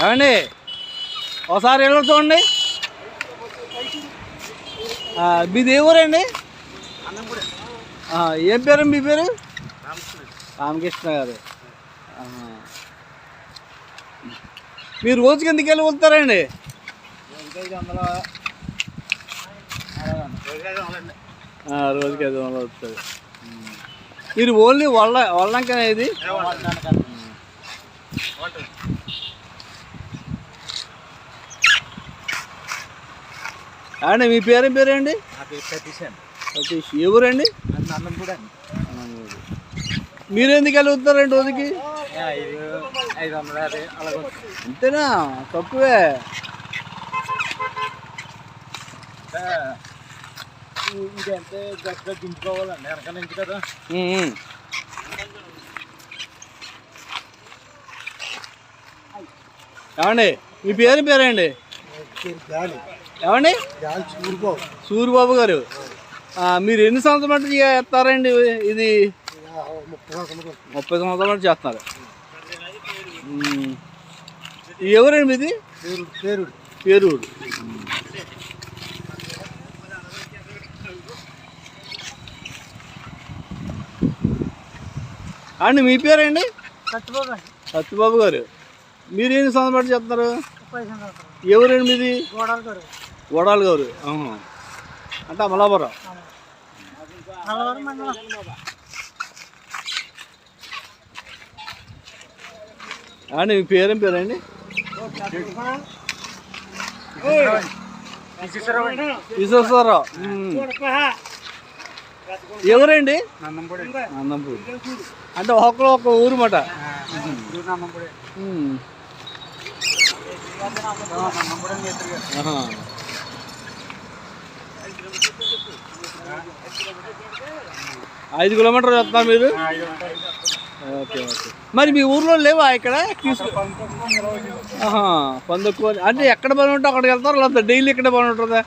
ఏమండి ఒకసారి ఎలా చూడండి. మీది ఏ ఊరండి? ఏం పేరు మీ పేరు? రామకృష్ణ గారు. మీరు రోజుకి ఎందుకు వెళ్ళి వెళ్తారండి? రోజుకి 500 వస్తుంది. మీరు ఓన్లీ వాళ్ళంక ఇది అండి. మీ పేరేం పేరండి? సతీష్. ఏ ఊరండి? మీరు ఎందుకు వెళ్తారండి రోజుకి? 550 అంతేనా? తక్కువే. ఇంకంటే గట్టిగా దించుకోవాలండి వెనక నుంచి కదా. ఏమండి మీ పేరేంటి? ఏమండి? సూరిబాబు గారు. మీరు ఎన్ని సంవత్సరాలు బట్టి చేస్తారండి ఇది? 30 సంవత్సరాల నుంచి చేస్తున్నారు. ఎవరండి మీది? పేరూరు. అండి మీ పేరండి? సత్యబాబు గారు. మీరు ఎన్ని సంవత్సరాలు బట్టి చెప్తున్నారు? ఎవరండి మీది? గోడాలు గారు. అంటే అమలాపురం. అండి మీ పేరేం పేరండి? విశ్వేశ్వరరావు. ఎవరండి? నందంపూడి. అంటే ఒక్కరు ఒక ఊరు మాట. ఐదు కిలోమీటర్లు చెప్తారు మీరు? ఓకే. మరి మీ ఊర్లో లేవా ఇక్కడ? పందక్కువ అంటే ఎక్కడ పని ఉంటే అక్కడికి వెళ్తారు, లేకపోతే డైలీ ఇక్కడే పని ఉంటుందా?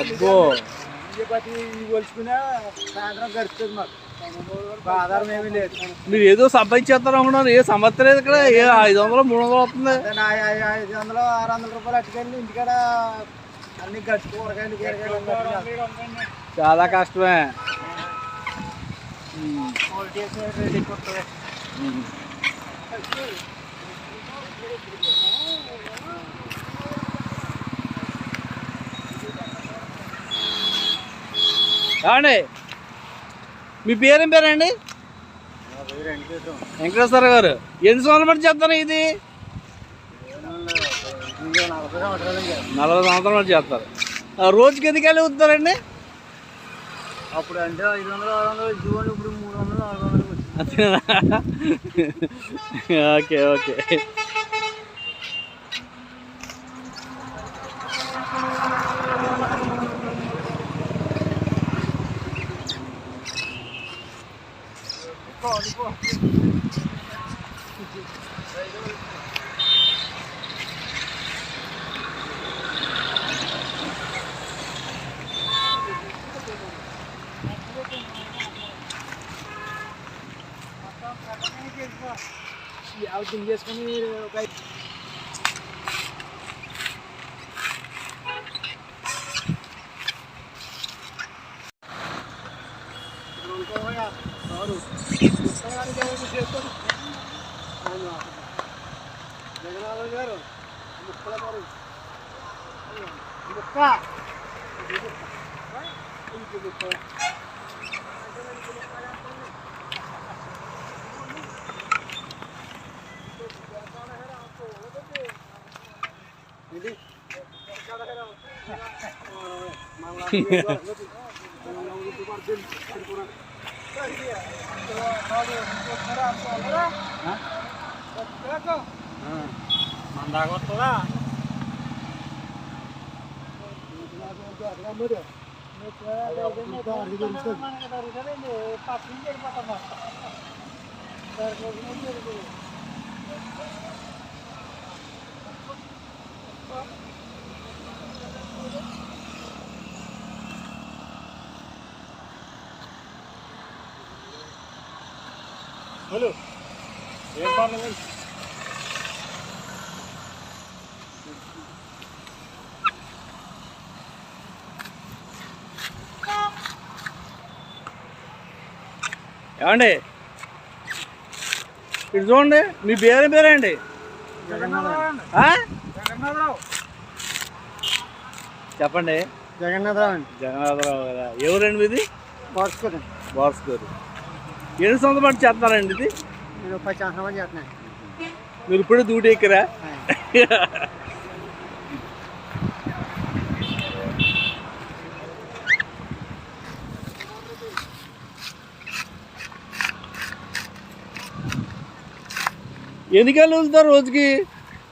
అబ్బో. మీరు ఏదో సంపాదించేస్తారు అనుకున్నారు. ఏ సంవత్సరం లేదు ఇక్కడ. 500 300 వస్తుంది. 500 600 రూపాయలు అట్టుకెళ్ళి ఇంటికాడ అన్ని గడుచుకోరగాయలు చాలా కష్టమే. ఏమండి మీ పేరేం పేరండి? వెంకటేశ్వర గారు. ఎన్ని సంవత్సరాలు బట్టి చేస్తారు ఇది? 40 సంవత్సరాల నుంచి చేస్తారు. రోజుకి ఎందుకు వెళ్ళి వస్తారండి? అప్పుడు అంటే 500 600 జీవోలు, ఇప్పుడు 300 400. అంతేనా? ఓకే. చేసుకుని ఒక జగనాథ్ గారు మందాగొస్తుందా? ఏమండి ఇటు చూడండి, మీ పేరేంటి? ఆ? చెప్పండి. జగన్నాథరావు అండి. జగన్నాథరావు కదా. ఎవరండి మీది? బార్స్కోర్ బార్స్కోర్. ఎన్ని సంవత్సరాల పాటు చేస్తున్నారండి ఇది? నేను 10 సంవత్సరాలు చేస్తున్నాను. మీరు ఇప్పుడే డ్యూటీ ఎక్కరా? ఎన్ని గంటలు వెళ్తారు రోజుకి?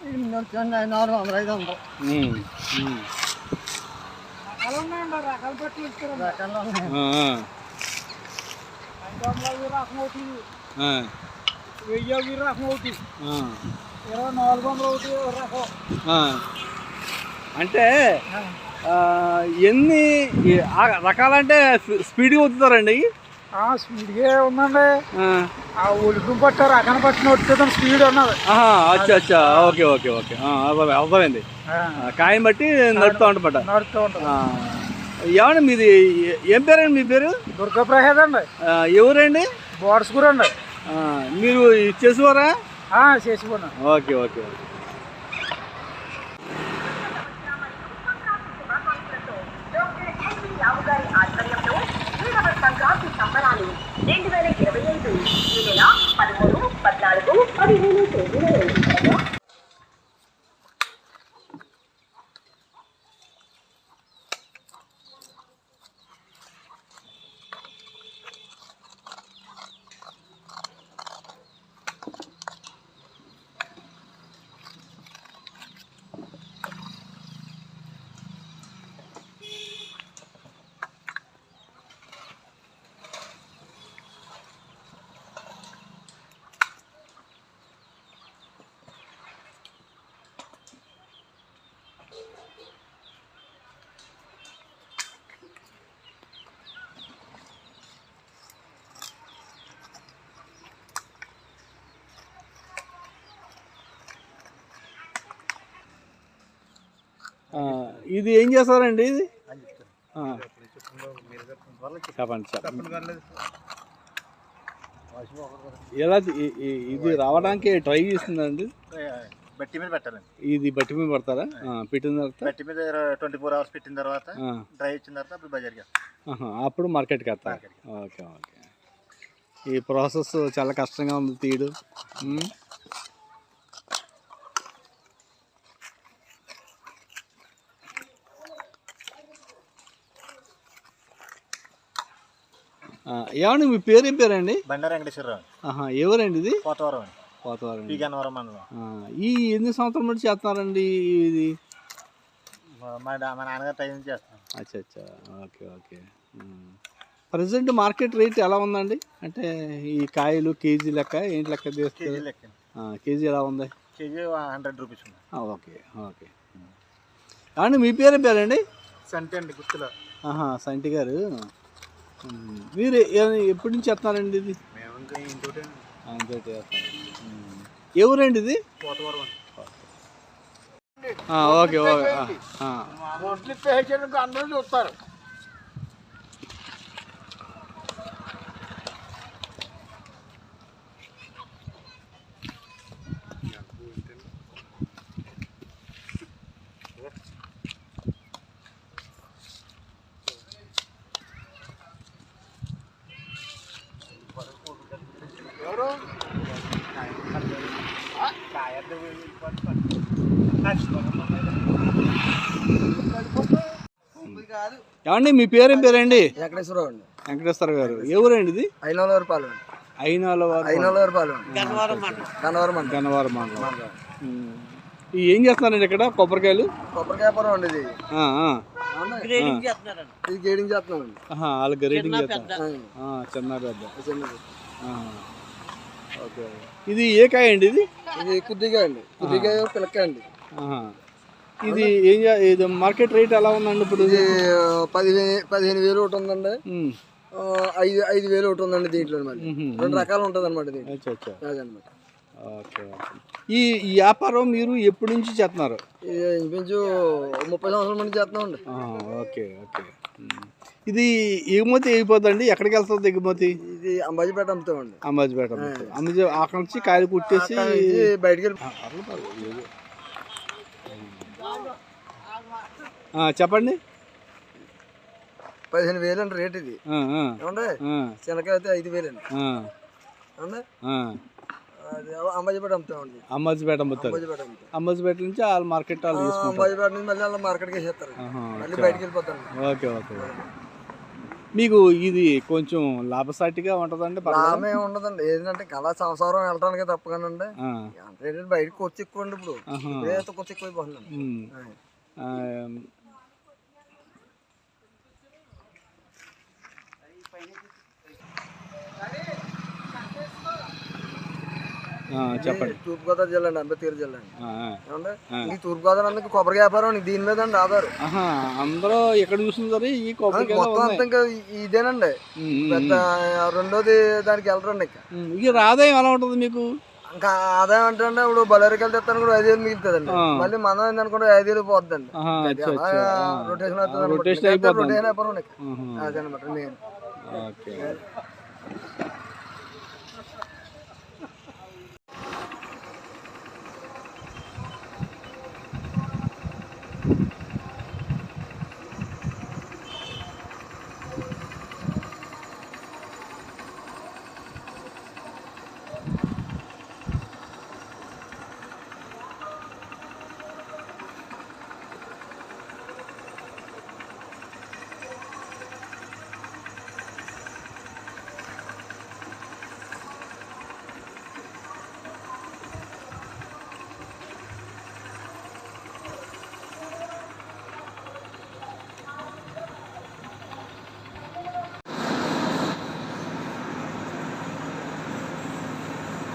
400, 500. రకాలు బట్టి రకాలు ఉన్నాయి. 500 రకం అవుతుంది, 1000 రకం అవుతుంది, 2400 అవుతుంది రకం. అంటే ఎన్ని రకాలంటే స్పీడ్గా వదులుతారండి? స్పీడ్గా ఉందండి. ఆ ఉలిపి పట్టు రకాన్ని పట్టిన వచ్చేది స్పీడ్ ఉన్నది. అచ్చా అచ్చా, ఓకే ఓకే ఓకే, అర్థమైంది. కాయం బట్టి నడుపుతూ ఉంటమాట. నడుస్తూ ఉంటుంది. ఏమండి మీది ఏం పేరండి? మీ పేరు? దుర్గాప్రసాద్ అండి. ఎవరండి? బార్స్కూర్ అండి. మీరు చేసేవారా? చేసుకున్నా. Okay okay okay. సంక్రాంతి సంబరాలు 2025 ఈ నెల 13, 14, 15 తేదీలలో ఇది ఏం చేస్తారండి? ఇది చెప్పండి చెప్పండి. ఎలా ఇది రావడానికి ట్రై చేస్తుందండి? బట్టి మీద పెట్టాలండి. ఇది బట్టి మీద పడతారా? పెట్టిన తర్వాత బట్టి మీద 24 hours పెట్టిన తర్వాత డ్రై వచ్చిన తర్వాత అప్పుడు బజార్కి అప్పుడు మార్కెట్కి వస్తారు. Okay okay. ఈ ప్రాసెస్ చాలా కష్టంగా ఉంది తీయడు. ఏమండి మీ పేరు ఏం పేరండి? బండారు వెంకటేశ్వరరావు. ఎవరండి ఇది? పోతవరం. పోతవరం. గన్నవరం మండలం. ఈ ఎన్ని సంవత్సరాల నుండి చేస్తున్నారండి ఇది? మా నాన్నగారు టైం చేస్తాను. అచ్చా అచ్చా, okay okay. Present market rate ఎలా ఉందండి? అంటే ఈ కాయలు కేజీ లెక్క ఏంటి లెక్క తీస్తారు? కేజీ ఎలా ఉంది? కేజీ 100 రూపీస్ ఉంది. Okay okay. అండి మీ పేరేం పేరండి? సంటి అండి, గుర్తులో. సంటి గారు. మీరు ఎప్పటి నుంచి చేస్తున్నారండి ఇది? ఎవరండి ఇది? Okay okay. అందరూ చూస్తారు. ఏమండి మీ పేరేం పేరండి? వెంకటేశ్వరరావు అండి. వెంకటేశ్వర గారు. ఎవరండి ఇది? ఐనోలవరపాలెం. గన్నవరం మండలం. ఏం చేస్తున్నారండి ఇక్కడ? కొబ్బరికాయలు. కొబ్బరికాయపురం అండి ఇది. ఇది గ్రేడింగ్ చేస్తున్నామండి. వాళ్ళు గ్రేడింగ్ చేస్తారు. చిన్న పెద్ద. ఓకే. ఇది ఏ కాయ అండి? ఇది కుద్దికాయ అండి. కుద్దికాయ పిల్లకాయ అండి. ఇది ఇది మార్కెట్ రేట్ ఎలా ఉందండి ఇప్పుడు? ఇది 15,000 ఒకటి ఉందండి. 5,000 ఒకటి ఉందండి దీంట్లో. మళ్ళీ 2 రకాలు ఉంటుంది అనమాట దీంట్లో. అచ్చా అచ్చా. అదనమాట. Okay okay. ఈ వ్యాపారం మీరు ఎప్పటి నుంచి చేస్తున్నారు? ఇది ఇంచుమించు 30 సంవత్సరాల నుండి చేస్తున్నామండి. Okay okay. ఇది ఎగుమతి అయిపోద్దండి. ఎక్కడికి వెళ్తుంది ఎగుమతి? ఇది అంబాజీపేట అమ్ముతామండి. అంబాజీపేట అక్కడ నుంచి కాయలు కుట్టేసి బయటికి వెళ్ళి చెప్పండి. 15,000 అండి రేట్ ఇది. ఏమండి శనకాయ అయితే 5,000 అండి. ఏమండి అది అంబాజీపేట అమ్ముతామండి. అంబాజీపేట అమ్ముతారు. అంబాజీపేట నుంచి వాళ్ళ మార్కెట్ వాళ్ళు తీసుకుంటారు. అంబాజీపేట నుంచి మళ్ళీ వాళ్ళ మార్కెట్కి వేసేస్తారు. మళ్ళీ బయటికి వెళ్ళిపోతారు. Okay okay. మీకు ఇది కొంచెం లాభసాటిగా ఉంటుందండి? లాభమే ఉండదండి. ఏంటంటే కళా సంసారం వెళ్ళడానికి తప్పగానండి. అంటే బయటకు ఖర్చు ఎక్కువ అండి. ఇప్పుడు ఇప్పుడైతే ఖర్చు ఎక్కువ అయిపోతుందండి. చెప్పండి. తూర్పుగోదావరి జిల్లా అండి, అంబేద్కర్ జిల్లా అండి. ఏమంటే ఈ తూర్పుగోదావరి అందుకు కొబ్బరి వ్యాపారం దీని మీద అండి ఆధారం. అందరూ ఎక్కడ చూసింది ఈ కొబ్బరి మొత్తం అంతా ఇంకా ఇదేనండి. పెద్ద రెండోది దానికి వెళ్ళరండి. ఇక ఆదాయం ఎలా ఉంటుంది మీకు? ఇంకా ఆదాయం అంటే ఇప్పుడు బలేరికి వెళ్తే కూడా 5,000 మిగులుతుందండి. మళ్ళీ మనం ఏందనుకుంటే 5,000 పోద్దండి. రొటేషన్ అవుతుంది. రొటేషన్ వ్యాపారం అదనమాట నేను.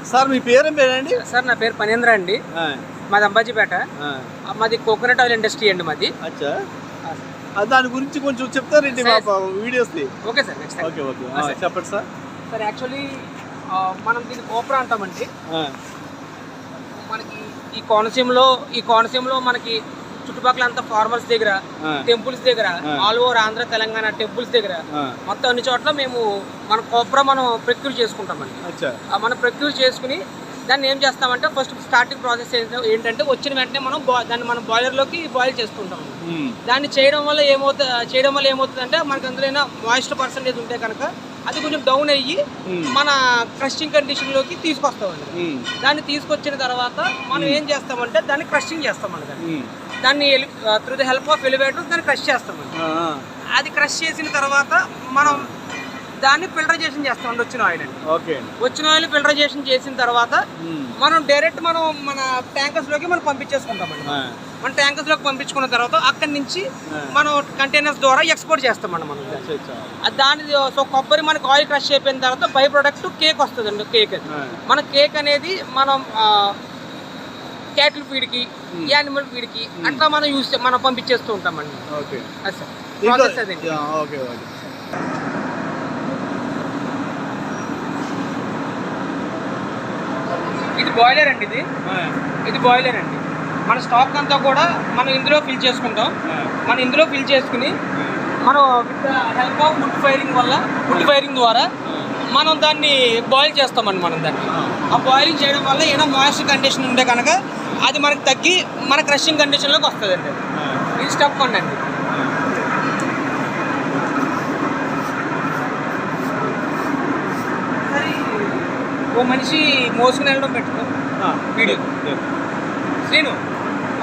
సార్ మీ పేరు ఏం పేరండి? సార్ నా పేరు పనేంద్ర అండి. మాది అంబాజీపేట. మాది కోకోనట్ ఆయిల్ ఇండస్ట్రీ అండి మాది. అచ్చా. దాని గురించి కొంచెం చెప్తారండి మా videos? Okay sir, next okay okay చెప్పండి సార్. సార్ యాక్చువల్లీ మనం దీన్ని కోప్రా అంటామండి. మనకి ఈ కోనసీమలో మనకి చుట్టుపక్కల అంతా ఫార్మర్స్ దగ్గర, టెంపుల్స్ దగ్గర, all over Andhra Telangana temples దగ్గర మొత్తం అన్ని చోట్ల మన కోప్రా మనం ప్రొక్యూర్ చేసుకుంటామండి. మనం ప్రొక్యూర్ చేసుకుని దాన్ని ఏం చేస్తామంటే ఫస్ట్ స్టార్టింగ్ ప్రాసెస్ ఏంటంటే వచ్చిన వెంటనే మనం బాయిలర్లోకి బాయిల్ చేసుకుంటాం. దాన్ని చేయడం వల్ల ఏమవుతుంది అంటే మనకి అందులో మాయిశ్చర్ పర్సెంటేజ్ ఉంటే కనుక అది కొంచెం డౌన్ అయ్యి మన క్రషింగ్ కండిషన్లోకి తీసుకొస్తామండి. దాన్ని తీసుకొచ్చిన తర్వాత మనం ఏం చేస్తామంటే దాన్ని క్రషింగ్ చేస్తామండి. దాన్ని through the help of elevator దాన్ని క్రష్ చేస్తామండి. అది క్రష్ చేసిన తర్వాత మనం దాన్ని ఫిల్టరైజేషన్ చేస్తామండి. వచ్చిన ఆయిల్ ఫిల్టరైజేషన్ చేసిన తర్వాత మనం డైరెక్ట్ మన ట్యాంకర్స్లోకి మనం పంపించేసుకుంటామండి. మన ట్యాంకర్స్లోకి పంపించుకున్న తర్వాత అక్కడి నుంచి మనం కంటైనర్స్ ద్వారా ఎక్స్పోర్ట్ చేస్తామండి. మనం సో కొబ్బరి మనకు ఆయిల్ క్రష్ అయిపోయిన తర్వాత బై ప్రొడక్ట్ కేక్ వస్తుందండి. మన కేక్ అనేది మనం క్యాటిల్ ఫీడ్కి, యానిమల్ ఫీడ్కి అట్లా మనం పంపించేస్తూ ఉంటామండి. ఇది బాయిలర్ అండి. ఇది బాయిలర్ అండి. మన స్టాక్ అంతా కూడా మనం ఇందులో ఫిల్ చేసుకుంటాం. మనం ఇందులో ఫిల్ చేసుకుని మనం with help of would firing ద్వారా మనం దాన్ని బాయిల్ చేస్తామండి. మనం దాన్ని బాయిలింగ్ చేయడం వల్ల ఏదైనా మాయిశ్చర్ కండిషన్ ఉంటే కనుక అది మనకు తగ్గి మన క్రషింగ్ కండిషన్లోకి వస్తుందండి. ఇది స్టెప్ 1 అండి. ఓ మనిషి మోసుకుని వెళ్ళడం పెట్టుకో వీడియో. నేను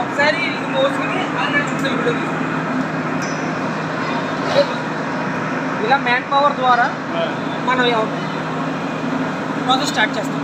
ఒకసారి ఇది మోసుకుని ఇలా మ్యాన్ పవర్ ద్వారా మనం ప్రాసెస్ స్టార్ట్ చేస్తాం.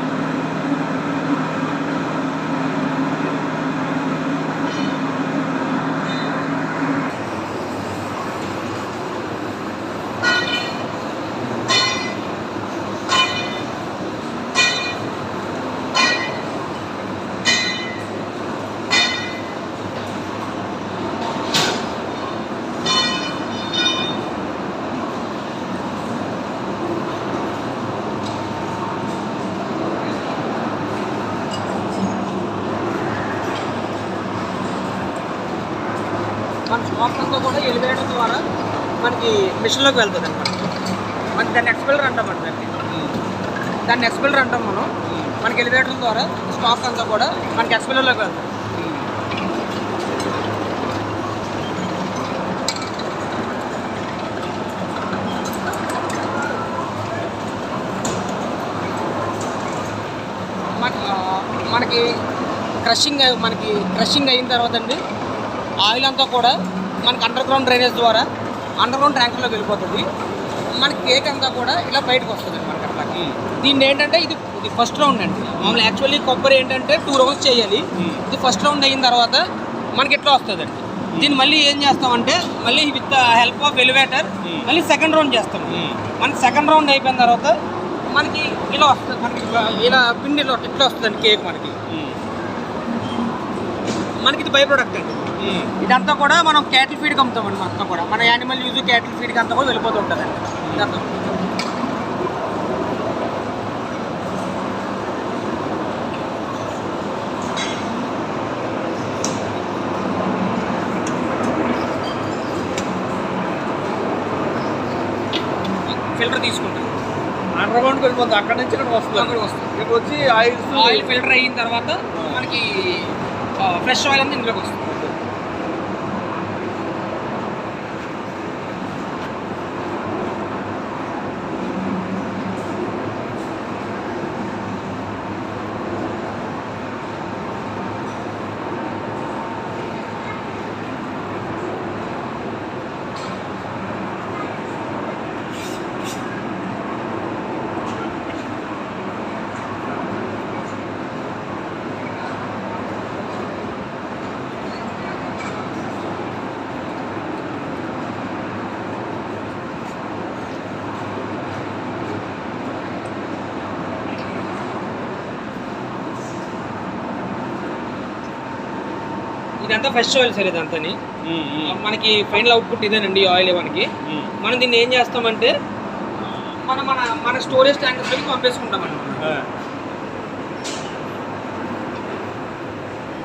స్టాక్ అంతా కూడా ఎలివేటర్ ద్వారా మనకి మిషన్లోకి వెళ్తుంది అనమాట. మనకి దాన్ని ఎక్స్పెల్లర్ అంటామండి. దాన్ని ఎక్స్పెల్లర్ అంటాం మనం. మనకి ఎలివేటర్ ద్వారా స్టాక్ అంతా కూడా మనకి ఎక్స్పెల్లర్లోకి వెళ్తుంది. మనకి క్రషింగ్ అయిన తర్వాత అండి ఆయిల్ అంతా కూడా మనకి అండర్ గ్రౌండ్ డ్రైనేజ్ ద్వారా అండర్ గ్రౌండ్ ట్యాంకర్లోకి వెళ్ళిపోతుంది. మనకి కేక్ అంతా కూడా ఇలా బయటకు వస్తుంది మనకి అట్లా. దీన్ని ఏంటంటే ఇది ఫస్ట్ రౌండ్ అండి. మామూలు యాక్చువల్లీ కొబ్బరి ఏంటంటే 2 రౌండ్స్ చేయాలి. ఇది ఫస్ట్ రౌండ్ అయిన తర్వాత మనకి ఎట్లా వస్తుంది అండి. దీన్ని మళ్ళీ ఏం చేస్తామంటే మళ్ళీ విత్ హెల్ప్ ఆఫ్ ఎలివేటర్ మళ్ళీ సెకండ్ రౌండ్ చేస్తాం. మనకి సెకండ్ రౌండ్ అయిపోయిన తర్వాత మనకి ఇలా వస్తుంది. మనకి ఇలా పిండి ఇట్లా వస్తుందండి కేక్ మనకి ఇది బై ప్రొడక్ట్ అండి. ఇదంతా కూడా మనం క్యాటిల్ ఫీడ్కి అమ్ముతామండి. మొత్తం కూడా మన యానిమల్ యూజ్ క్యాటిల్ ఫీడ్కి అంతా కూడా వెళ్ళిపోతూ ఉంటుందండి. ఇదంతా ఫిల్టర్ తీసుకుంటాం. అండర్ గ్రౌండ్కి వెళ్ళిపోతుంది. అక్కడ నుంచి ఇక్కడ వస్తుంది. ఇక్కడ వచ్చి ఆయిల్ ఫిల్టర్ అయిన తర్వాత మనకి ఫ్రెష్ ఆయిల్ అంతా ఇంట్లోకి వస్తుంది. ఇదంతా ఫ్రెష్ ఆయిల్ సార్. ఇదంతా మనకి ఫైనల్ అవుట్పుట్ ఇదేనండి ఆయిల్. మనం దీన్ని ఏం చేస్తామంటే మన స్టోరేజ్ ట్యాంకర్స్లోకి పంపేసుకుంటామండి.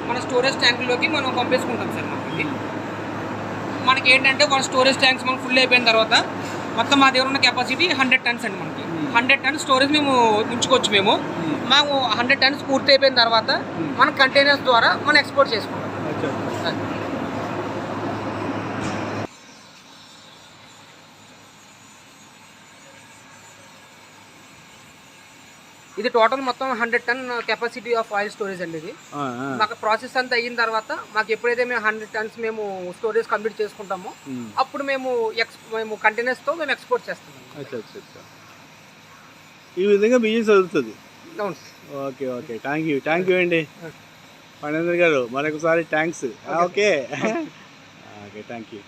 మన స్టోరేజ్ ట్యాంకుల్లోకి మనం పంపేసుకుంటాం సార్. మనకి ఏంటంటే మన స్టోరేజ్ ట్యాంక్స్ మనం ఫుల్ అయిపోయిన తర్వాత మొత్తం మా దగ్గర ఉన్న కెపాసిటీ 100 టన్స్ అండి. మనకి 100 టన్స్ స్టోరేజ్ మేము ఉంచుకోవచ్చు. మాకు 100 టన్స్ పూర్తి అయిపోయిన తర్వాత మన కంటైనర్స్ ద్వారా మనం ఎక్స్పోర్ట్ చేసుకుంటాం. ఇది టోటల్ మొత్తం 100 ton capacity of oil storage అండి. ఇది మాకు ప్రాసెస్ అంతా అయిన తర్వాత మాకు ఎప్పుడైతే మేము 100 టన్స్ మేము స్టోరేజ్ కంప్లీట్ చేసుకుంటామో అప్పుడు మేము కంటైనర్స్తో మేము ఎక్స్పోర్ట్ చేస్తాము. ఈ విధంగా బిజినెస్ అవుతుంది. అవును. ఓకే ఓకే, థ్యాంక్ యూ అండి ఫణేంద్ర గారు. మరొకసారి thanks. Okay okay, thank you.